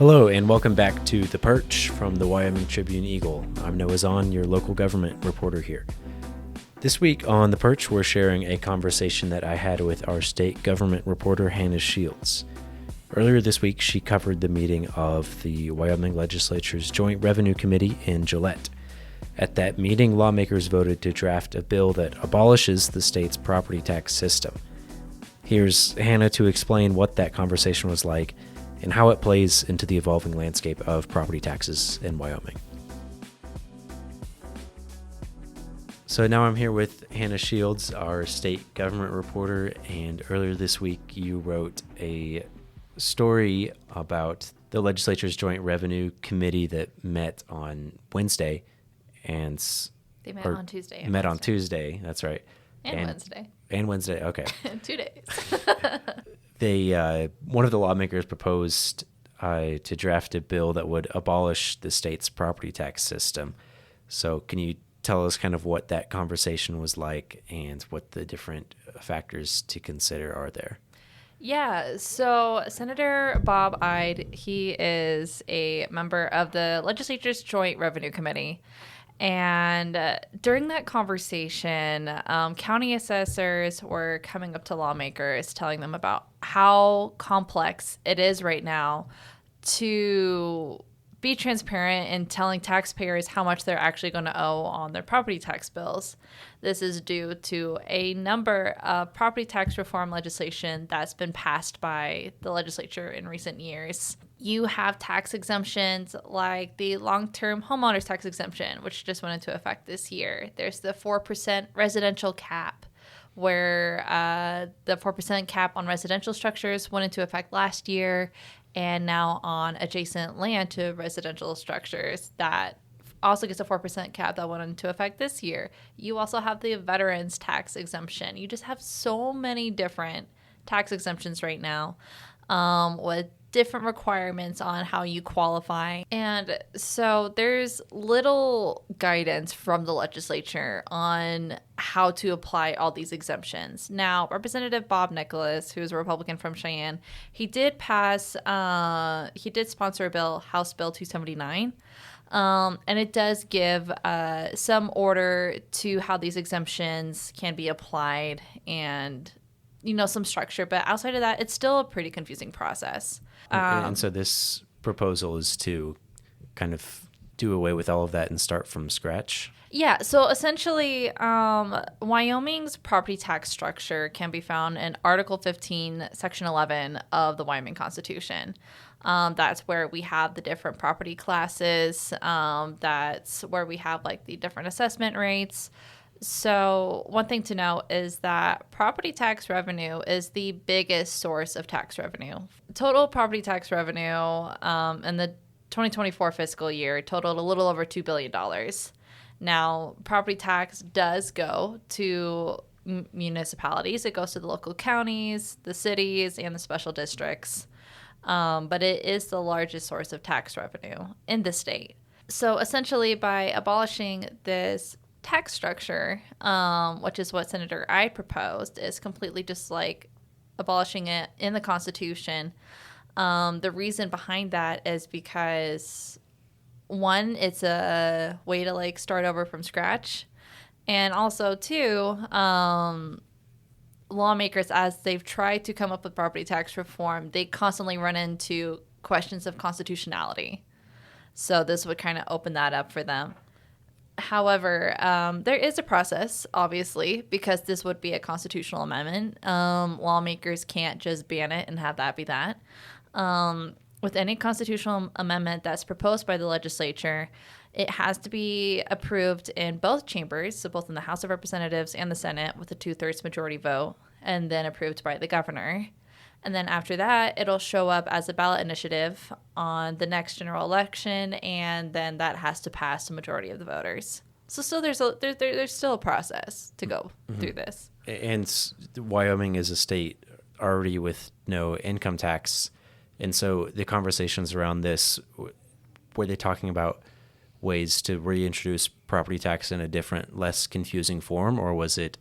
Hello, and welcome back to The Perch from the Wyoming Tribune-Eagle. I'm Noah Zahn, your local government reporter here. This week on The Perch, we're sharing a conversation that I had with our state government reporter, Hannah Shields. Earlier this week, she covered the meeting of the Wyoming Legislature's Joint Revenue Committee in Gillette. At that meeting, lawmakers voted to draft a bill that abolishes the state's property tax system. Here's Hannah to explain what that conversation was like and how it plays into the evolving landscape of property taxes in Wyoming. So now I'm here with Hannah Shields, our state government reporter, and earlier this week you wrote a story about the legislature's Joint Revenue Committee that met on Wednesday. They met on Tuesday. Met on Tuesday, that's right. And Wednesday. And Wednesday, okay. 2 days. One of the lawmakers proposed to draft a bill that would abolish the state's property tax system. So can you tell us kind of what that conversation was like and what the different factors to consider are there? Yeah, so Senator Bob Ide, he is a member of the Legislature's Joint Revenue Committee. And during that conversation, county assessors were coming up to lawmakers, telling them about how complex it is right now to be transparent in telling taxpayers how much they're actually going to owe on their property tax bills. This is due to a number of property tax reform legislation that's been passed by the legislature in recent years. You have tax exemptions like the long-term homeowners tax exemption, which just went into effect this year. There's the 4% residential cap, where the 4% cap on residential structures went into effect last year, and now on adjacent land to residential structures that also gets a 4% cap that went into effect this year. You also have the veterans tax exemption. You just have so many different tax exemptions right now with different requirements on how you qualify. And so there's little guidance from the legislature on how to apply all these exemptions. Now, Representative Bob Nicholas, who's a Republican from Cheyenne, he did sponsor a bill, House Bill 279. And it does give some order to how these exemptions can be applied and some structure, but outside of that, it's still a pretty confusing process. And so this proposal is to kind of do away with all of that and start from scratch? Yeah, so essentially, Wyoming's property tax structure can be found in Article 15, Section 11 of the Wyoming Constitution. That's where we have the different property classes. That's where we have like the different assessment rates. So one thing to note is that property tax revenue is the biggest source of tax revenue. Total property tax revenue in the 2024 fiscal year totaled a little over $2 billion. Now, property tax does go to municipalities. It goes to the local counties, the cities, and the special districts. But it is the largest source of tax revenue in the state. So essentially, by abolishing this tax structure, which is what Senator Ide proposed, is completely just like abolishing it in the Constitution. The reason behind that is because, one, it's a way to like start over from scratch, and also two, lawmakers, as they've tried to come up with property tax reform, they constantly run into questions of constitutionality. So this would kind of open that up for them. However, there is a process, obviously, because this would be a constitutional amendment. Lawmakers can't just ban it and have that be that. With any constitutional amendment that's proposed by the legislature, it has to be approved in both chambers, so both in the House of Representatives and the Senate with a 2/3 majority vote, and then approved by the governor. And then after that, it'll show up as a ballot initiative on the next general election, and then that has to pass the majority of the voters. So still, there's still a process to go through this. And Wyoming is a state already with no income tax, and so the conversations around this, were they talking about ways to reintroduce property tax in a different, less confusing form, or was it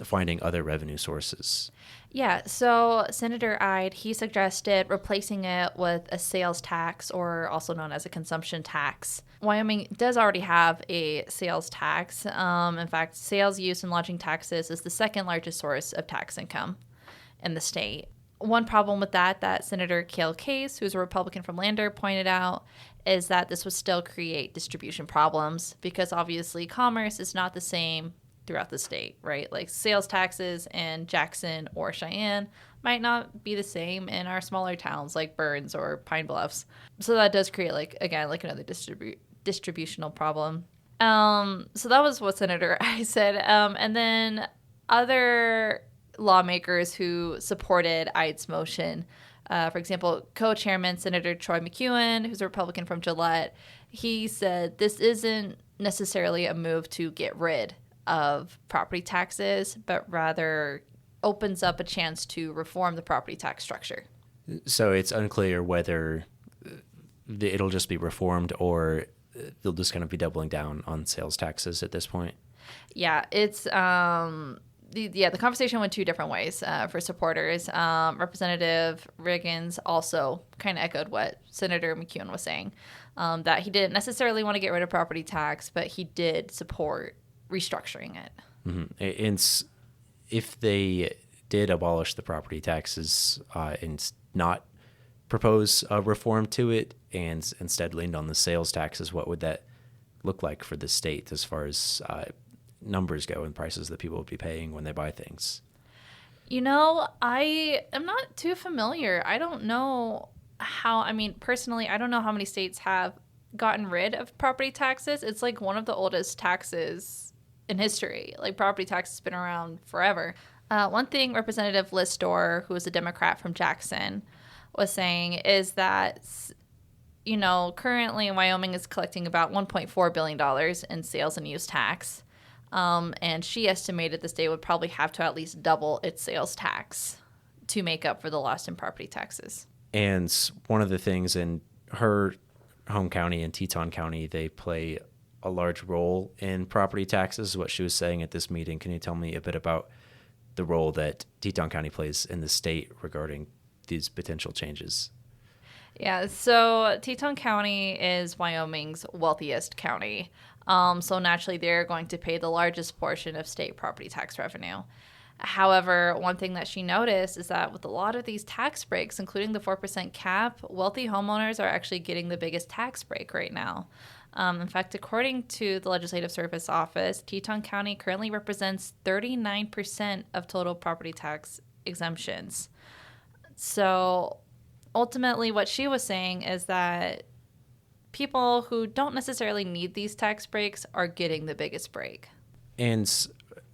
finding other revenue sources. Yeah, so Senator Ide, he suggested replacing it with a sales tax, or also known as a consumption tax. Wyoming does already have a sales tax. In fact, sales, use, and lodging taxes is the second largest source of tax income in the state. One problem with that Senator Cale Case, who's a Republican from Lander, pointed out is that this would still create distribution problems because obviously commerce is not the same throughout the state, right? Like sales taxes in Jackson or Cheyenne might not be the same in our smaller towns like Burns or Pine Bluffs. So that does create like another distributional problem. So that was what Senator I said. And then other lawmakers who supported Ide's motion, for example, co-chairman Senator Troy McEwen, who's a Republican from Gillette, he said this isn't necessarily a move to get rid of property taxes, but rather opens up a chance to reform the property tax structure. So it's unclear whether it'll just be reformed or they'll just kind of be doubling down on sales taxes at this point. Yeah, it's the conversation went two different ways for supporters. Representative Riggins also kind of echoed what Senator McEwen was saying, that he didn't necessarily want to get rid of property tax, but he did support restructuring it. Mm-hmm. And if they did abolish the property taxes and not propose a reform to it and instead leaned on the sales taxes, what would that look like for the state as far as numbers go and prices that people would be paying when they buy things? You know, I am not too familiar. I don't know personally, I don't know how many states have gotten rid of property taxes. It's like one of the oldest taxes in history. Like property tax has been around forever. One thing Representative Liz Dorr, who is a Democrat from Jackson, was saying is that, you know, currently Wyoming is collecting about $1.4 billion in sales and use tax. And she estimated the state would probably have to at least double its sales tax to make up for the loss in property taxes. And one of the things in her home county in Teton County, they play a large role in property taxes, what she was saying at this meeting. Can you tell me a bit about the role that Teton County plays in the state regarding these potential changes? Yeah, so Teton County is Wyoming's wealthiest county. So naturally, they're going to pay the largest portion of state property tax revenue. However, one thing that she noticed is that with a lot of these tax breaks, including the 4% cap, wealthy homeowners are actually getting the biggest tax break right now. In fact, according to the Legislative Service Office, Teton County currently represents 39% of total property tax exemptions. So ultimately, what she was saying is that people who don't necessarily need these tax breaks are getting the biggest break. And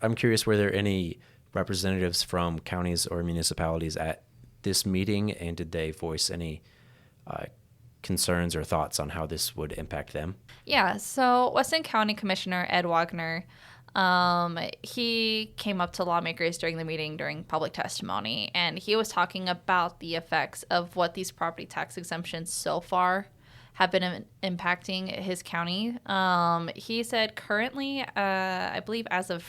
I'm curious, were there any representatives from counties or municipalities at this meeting, and did they voice any concerns or thoughts on how this would impact them? Yeah, so Weston County Commissioner Ed Wagner, he came up to lawmakers during the meeting during public testimony, and he was talking about the effects of what these property tax exemptions so far have been impacting his county. He said currently, I believe as of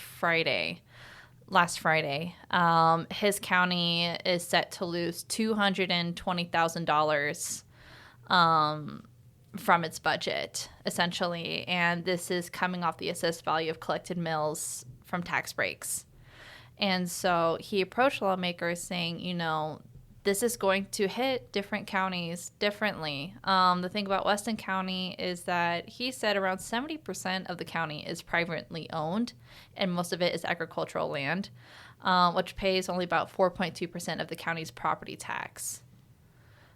last Friday, his county is set to lose $220,000 from its budget, essentially. And this is coming off the assessed value of collected mills from tax breaks. And so he approached lawmakers saying, you know, this is going to hit different counties differently. The thing about Weston County is that he said around 70% of the county is privately owned, and most of it is agricultural land, which pays only about 4.2% of the county's property tax.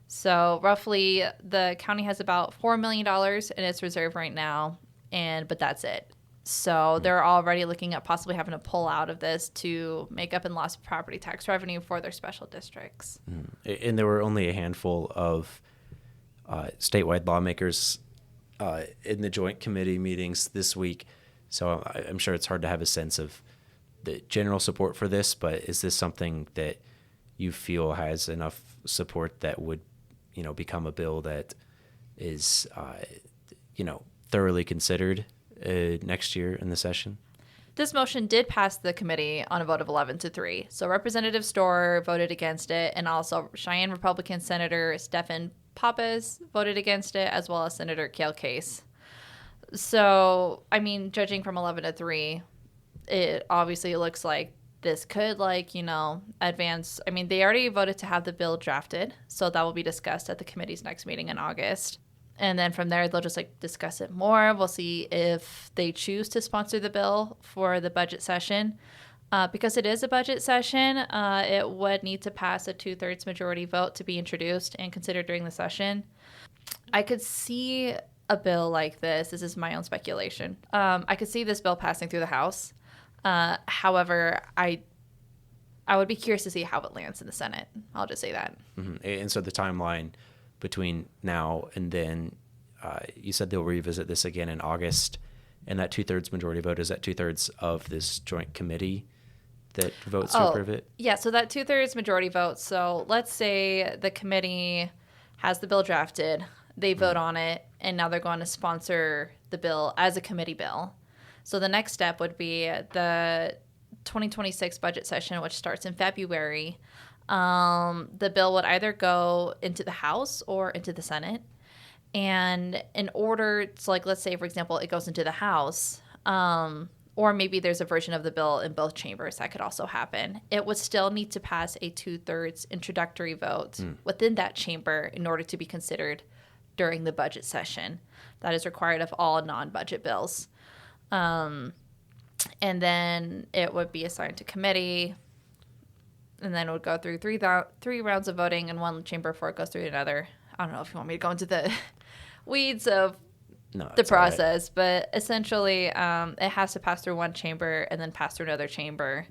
So roughly the county has about $4 million in its reserve right now, but that's it. So they're already looking at possibly having to pull out of this to make up in lost property tax revenue for their special districts. And there were only a handful of statewide lawmakers in the joint committee meetings this week. So I'm sure it's hard to have a sense of the general support for this, but is this something that you feel has enough support that would, you know, become a bill that is, thoroughly considered next year in the session? This motion did pass the committee on a vote of 11-3. So Representative Storer voted against it, and also Cheyenne Republican Senator Stephen Pappas voted against it, as well as Senator Cale Case. So, I mean, judging from 11-3, it obviously looks like this could, advance. I mean, they already voted to have the bill drafted, so that will be discussed at the committee's next meeting in August. And then from there, they'll just discuss it more. We'll see if they choose to sponsor the bill for the budget session. Because it is a budget session, it would need to pass a 2/3 majority vote to be introduced and considered during the session. I could see a bill like this. This is my own speculation. I could see this bill passing through the House. However, I would be curious to see how it lands in the Senate. I'll just say that. Mm-hmm. And so the timeline between now and then, you said they'll revisit this again in August, and that 2/3 majority vote, is that 2/3 of this joint committee that votes to approve it? Yeah, so that 2/3 majority vote. So let's say the committee has the bill drafted, they vote on it, and now they're going to sponsor the bill as a committee bill. So the next step would be the 2026 budget session, which starts in February. The bill would either go into the House or into the Senate. And in order to, let's say, for example, it goes into the House, or maybe there's a version of the bill in both chambers. That could also happen. It would still need to pass a 2/3 introductory vote within that chamber in order to be considered during the budget session. That is required of all non-budget bills. And then it would be assigned to committee, and then it would go through three rounds of voting in one chamber before it goes through another. I don't know if you want me to go into the weeds of the process, but essentially it has to pass through one chamber and then pass through another chamber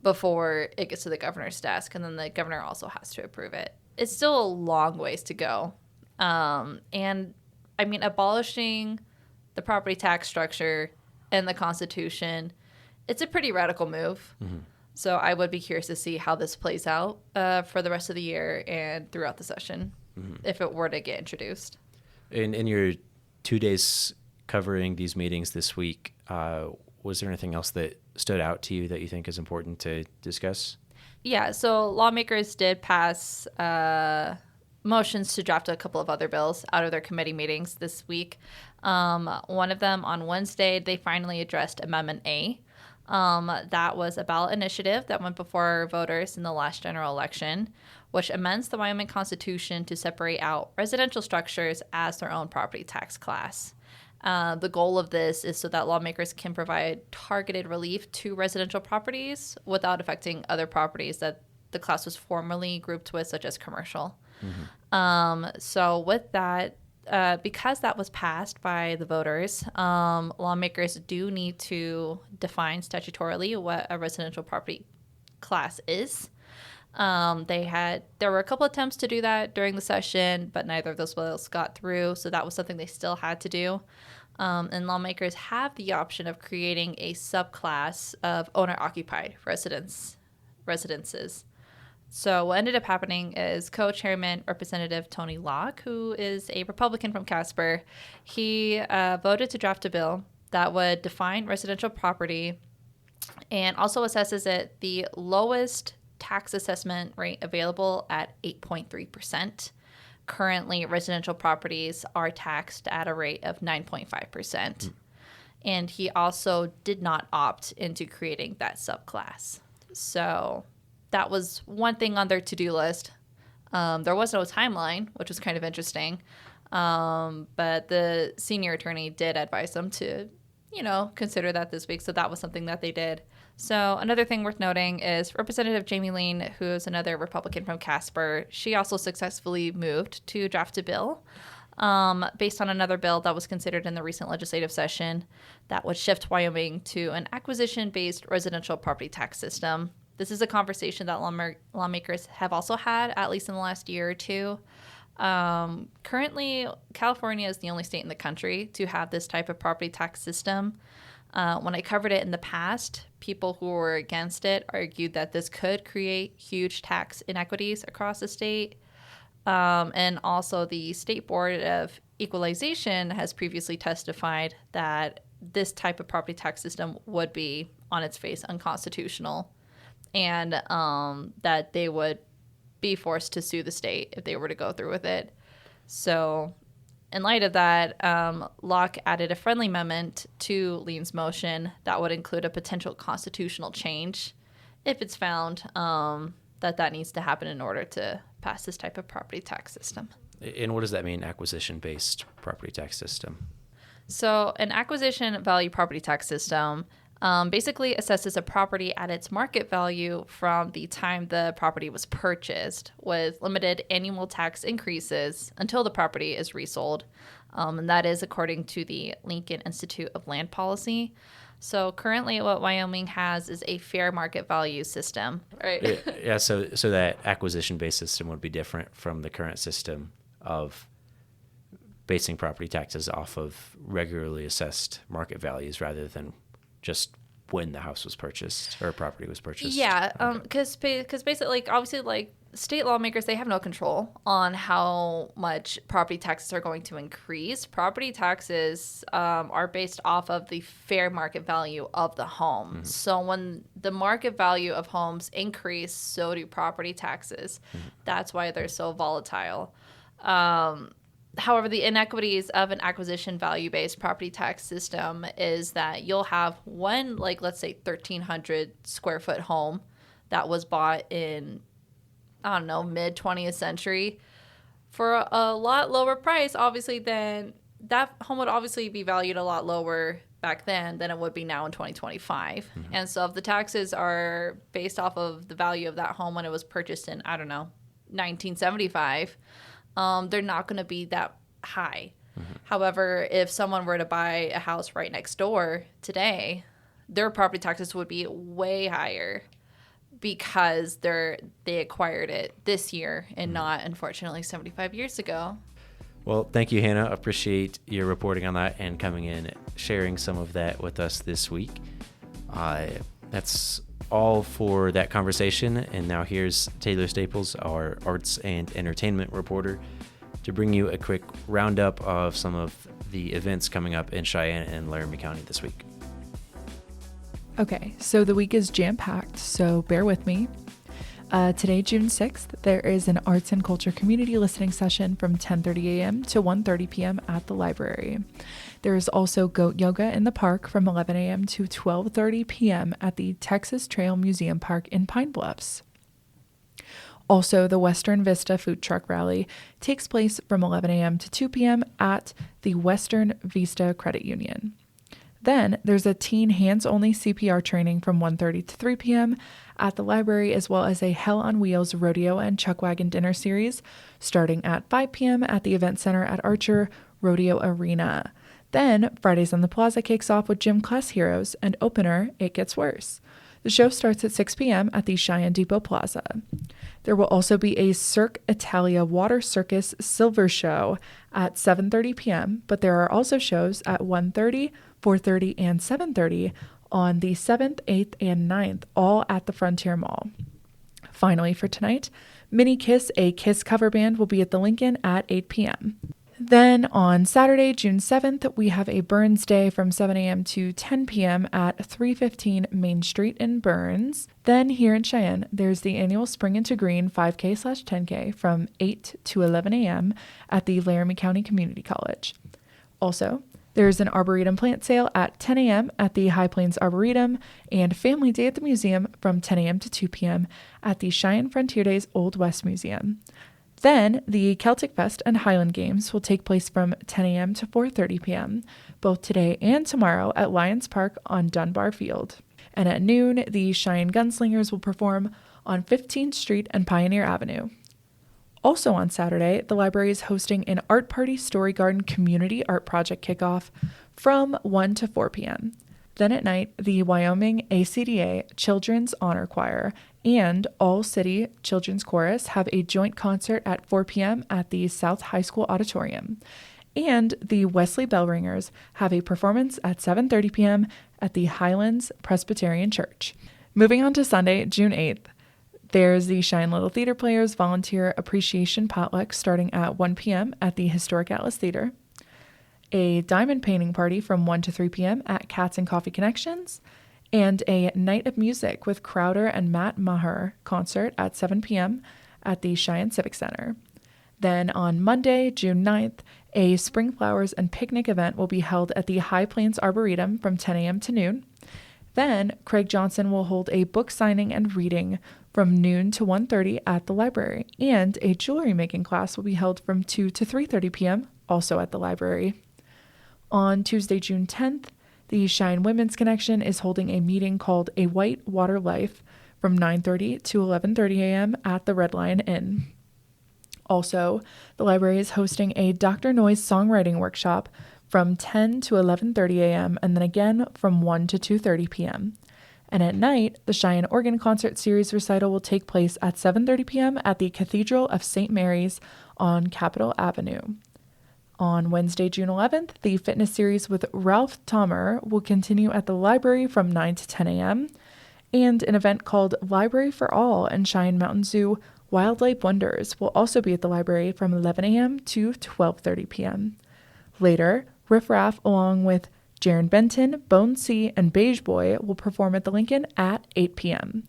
before it gets to the governor's desk, and then the governor also has to approve it. It's still a long ways to go. And, I mean, abolishing the property tax structure and the Constitution, it's a pretty radical move. Mm-hmm. So I would be curious to see how this plays out for the rest of the year and throughout the session, if it were to get introduced. In your 2 days covering these meetings this week, was there anything else that stood out to you that you think is important to discuss? Yeah, so lawmakers did pass motions to draft a couple of other bills out of their committee meetings this week. One of them on Wednesday, they finally addressed Amendment A. That was a ballot initiative that went before voters in the last general election, which amends the Wyoming Constitution to separate out residential structures as their own property tax class. The goal of this is so that lawmakers can provide targeted relief to residential properties without affecting other properties that the class was formerly grouped with, such as commercial. So with that, because that was passed by the voters, lawmakers do need to define statutorily what a residential property class is. There were a couple attempts to do that during the session, but neither of those bills got through, so that was something they still had to do. And lawmakers have the option of creating a subclass of owner-occupied residences. So what ended up happening is co-chairman Representative Tony Locke, who is a Republican from Casper, he voted to draft a bill that would define residential property and also assesses it the lowest tax assessment rate available at 8.3%. Currently, residential properties are taxed at a rate of 9.5%. And he also did not opt into creating that subclass. So that was one thing on their to-do list. There was no timeline, which was kind of interesting. But the senior attorney did advise them to, consider that this week. So that was something that they did. So another thing worth noting is Representative Jamie Lean, who is another Republican from Casper. She also successfully moved to draft a bill based on another bill that was considered in the recent legislative session that would shift Wyoming to an acquisition-based residential property tax system. This is a conversation that lawmakers have also had, at least in the last year or two. Currently, California is the only state in the country to have this type of property tax system. When I covered it in the past, people who were against it argued that this could create huge tax inequities across the state. And also the State Board of Equalization has previously testified that this type of property tax system would be on its face unconstitutional, and that they would be forced to sue the state if they were to go through with it. So in light of that, Locke added a friendly amendment to Lean's motion that would include a potential constitutional change if it's found that needs to happen in order to pass this type of property tax system. And what does that mean, acquisition-based property tax system? So an acquisition value property tax system basically assesses a property at its market value from the time the property was purchased, with limited annual tax increases until the property is resold. And that is according to the Lincoln Institute of Land Policy. So currently what Wyoming has is a fair market value system. Right. Yeah, so that acquisition-based system would be different from the current system of basing property taxes off of regularly assessed market values rather than just when the house was purchased or property was purchased. Yeah, because basically, like, obviously, like, state lawmakers, they have no control on how much property taxes are going to increase. Property taxes are based off of the fair market value of the home. Mm-hmm. So when the market value of homes increase, so do property taxes. Mm-hmm. That's why they're so volatile. However, the inequities of an acquisition value-based property tax system is that you'll have one, like, let's say 1,300 square foot home that was bought in, I don't know, mid 20th century for a lot lower price. Obviously, then that home would obviously be valued a lot lower back then than it would be now in 2025. Mm-hmm. And so if the taxes are based off of the value of that home when it was purchased in, I don't know, 1975, they're not going to be that high. Mm-hmm. However, if someone were to buy a house right next door today, their property taxes would be way higher because they acquired it this year and not, unfortunately, 75 years ago. Well, thank you, Hannah. I appreciate your reporting on that and coming in, sharing some of that with us this week. That's all for that conversation. And now here's Taylor Staples, our arts and entertainment reporter, to bring you a quick roundup of some of the events coming up in Cheyenne and Laramie County this week. Okay, so the week is jam-packed, so bear with me. Today, June 6th, there is an arts and culture community listening session from 10:30 a.m. to 1:30 p.m. at the library. There is also goat yoga in the park from 11 a.m. to 12:30 p.m. at the Texas Trail Museum Park in Pine Bluffs. Also, the Western Vista Food Truck Rally takes place from 11 a.m. to 2 p.m. at the Western Vista Credit Union. Then there's a teen hands-only CPR training from 1:30 to 3 p.m. at the library, as well as a Hell on Wheels rodeo and chuck wagon dinner series starting at 5 p.m. at the event center at Archer Rodeo Arena. Then Fridays on the Plaza kicks off with Gym Class Heroes and opener It Gets Worse. The show starts at 6 p.m. at the Cheyenne Depot Plaza. There will also be a Cirque Italia Water Circus Silver Show at 7:30 p.m., but there are also shows at 1:30, 4:30, and 7:30 on the 7th, 8th, and 9th, all at the Frontier Mall. Finally, for tonight, Mini Kiss, a Kiss cover band, will be at the Lincoln at 8 p.m. Then on Saturday, June 7th, we have a Burns Day from 7 a.m. to 10 p.m. at 315 Main Street in Burns. Then here in Cheyenne, there's the annual Spring into Green 5K/10K from 8 to 11 a.m. at the Laramie County Community College. Also, there's an Arboretum plant sale at 10 a.m. at the High Plains Arboretum and Family Day at the museum from 10 a.m. to 2 p.m. at the Cheyenne Frontier Days Old West Museum. Then the Celtic Fest and Highland Games will take place from 10 a.m. to 4:30 p.m., both today and tomorrow at Lions Park on Dunbar Field. And at noon, the Cheyenne Gunslingers will perform on 15th Street and Pioneer Avenue. Also on Saturday, the library is hosting an Art Party Story Garden Community Art Project kickoff from 1 to 4 p.m. Then at night, the Wyoming ACDA Children's Honor Choir and All City Children's Chorus have a joint concert at 4 p.m. at the South High School Auditorium. And the Wesley Bellringers have a performance at 7:30 p.m. at the Highlands Presbyterian Church. Moving on to Sunday, June 8th, there's the Cheyenne Little Theater Players Volunteer Appreciation Potluck starting at 1 p.m. at the Historic Atlas Theater. a diamond painting party from 1 to 3 p.m. at Cats and Coffee Connections, and a night of music with Crowder and Matt Maher concert at 7 p.m. at the Cheyenne Civic Center. Then on Monday, June 9th, a Spring Flowers and Picnic event will be held at the High Plains Arboretum from 10 a.m. to noon. Then Craig Johnson will hold a book signing and reading from noon to 1:30 at the library, and a jewelry making class will be held from 2 to 3:30 p.m. also at the library. On Tuesday, June 10th, the Cheyenne Women's Connection is holding a meeting called A White Water Life from 9:30 to 11:30 a.m. at the Red Lion Inn. Also, the library is hosting a Dr. Noyes songwriting workshop from 10 to 11:30 a.m. and then again from 1 to 2:30 p.m. And at night, the Cheyenne Organ Concert Series recital will take place at 7:30 p.m. at the Cathedral of St. Mary's on Capitol Avenue. On Wednesday, June 11th, the fitness series with Ralph Tomer will continue at the library from 9 to 10 a.m. And an event called Library for All and Cheyenne Mountain Zoo Wildlife Wonders will also be at the library from 11 a.m. to 12:30 p.m. Later, Riff Raff, along with Jaron Benton, Bone C, and Beige Boy, will perform at the Lincoln at 8 p.m.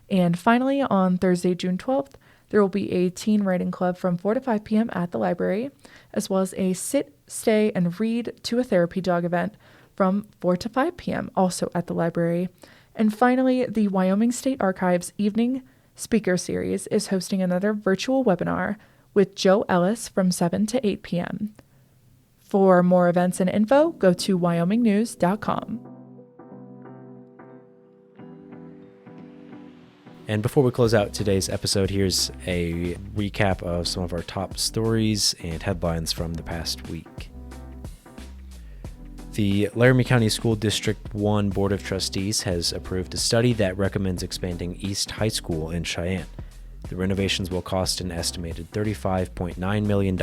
And finally, on Thursday, June 12th, there will be a teen writing club from 4 to 5 p.m. at the library, as well as a sit, stay, and read to a therapy dog event from 4 to 5 p.m. also at the library. And finally, the Wyoming State Archives Evening Speaker Series is hosting another virtual webinar with Joe Ellis from 7 to 8 p.m. For more events and info, go to wyomingnews.com. And before we close out today's episode, here's a recap of some of our top stories and headlines from the past week. The Laramie County School District 1 Board of Trustees has approved a study that recommends expanding East High School in Cheyenne. The renovations will cost an estimated $35.9 million,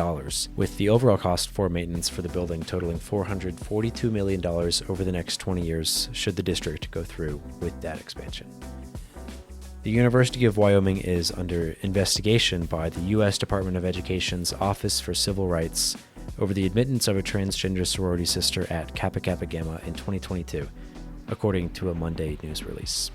with the overall cost for maintenance for the building totaling $442 million over the next 20 years, should the district go through with that expansion. The University of Wyoming is under investigation by the U.S. Department of Education's Office for Civil Rights over the admittance of a transgender sorority sister at Kappa Kappa Gamma in 2022, according to a Monday news release.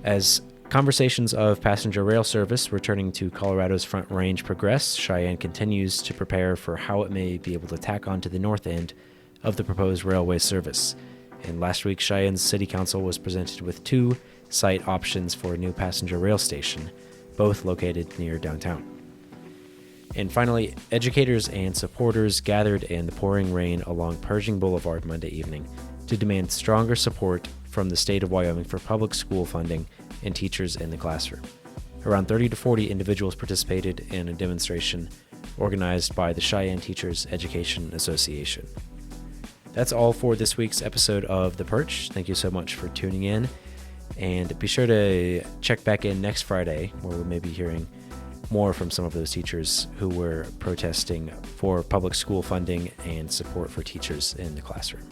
As conversations of passenger rail service returning to Colorado's Front Range progress, Cheyenne continues to prepare for how it may be able to tack on to the north end of the proposed railway service. And last week, Cheyenne's City Council was presented with two site options for a new passenger rail station, both located near downtown. And finally, educators and supporters gathered in the pouring rain along Pershing Boulevard Monday evening to demand stronger support from the state of Wyoming for public school funding and teachers in the classroom. Around 30 to 40 individuals participated in a demonstration organized by the Cheyenne Teachers Education Association. That's all for this week's episode of The Perch. Thank you so much for tuning in, and be sure to check back in next Friday, where we may be hearing more from some of those teachers who were protesting for public school funding and support for teachers in the classroom.